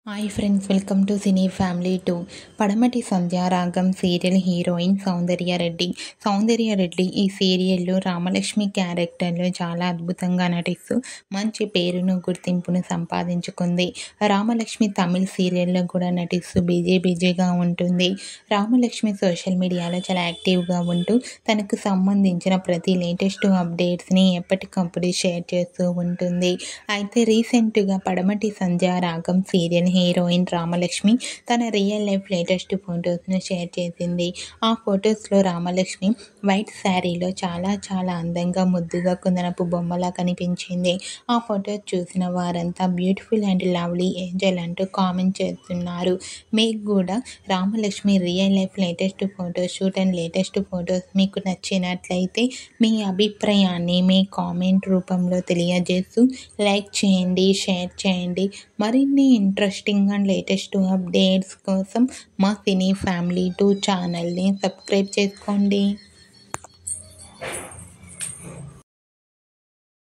Hi friends, welcome to cine family 2. పడమటి Sandhyaragam serial heroine సౌందర్య రెడ్డి ఈ సీరియల్లో రామలక్ష్మి క్యారెక్టర్లో చాలా అద్భుతంగా నటిస్తూ మంచి పేరును గుర్తింపును సంపాదించుకుంది. రామలక్ష్మి తమిళ్ సీరియల్లో కూడా నటిస్తూ బిజీగా ఉంటుంది. రామలక్ష్మి సోషల్ మీడియాలో చాలా యాక్టివ్గా ఉంటూ తనకు సంబంధించిన ప్రతి లేటెస్ట్ అప్డేట్స్ని ఎప్పటికప్పుడు షేర్ చేస్తూ ఉంటుంది. అయితే రీసెంట్గా పడమటి సంధ్యారాగం సీరియల్ హీరోయిన్ రామలక్ష్మి తన రియల్ లైఫ్ లేటెస్ట్ ఫొటోస్ను షేర్ చేసింది. ఆ ఫొటోస్లో రామలక్ష్మి వైట్ శారీలో చాలా అందంగా ముద్దుగా కుందనపు బొమ్మలా కనిపించింది. ఆ ఫొటోస్ చూసిన వారంతా బ్యూటిఫుల్ అండ్ లవ్లీ ఏంజల్ అంటూ కామెంట్ చేస్తున్నారు. మీకు కూడా Ramalakshmi real life latest photoshoot and latest photos మీకు నచ్చినట్లయితే మీ అభిప్రాయాన్ని మీ కామెంట్ రూపంలో తెలియజేస్తూ లైక్ చేయండి, షేర్ చేయండి. మరిన్ని ఇంట్రెస్టింగ్ అండ్ లేటెస్ట్ అప్డేట్స్ కోసం మా సినీ ఫ్యామిలీ 2 ఛానల్ని సబ్స్క్రైబ్ చేసుకోండి.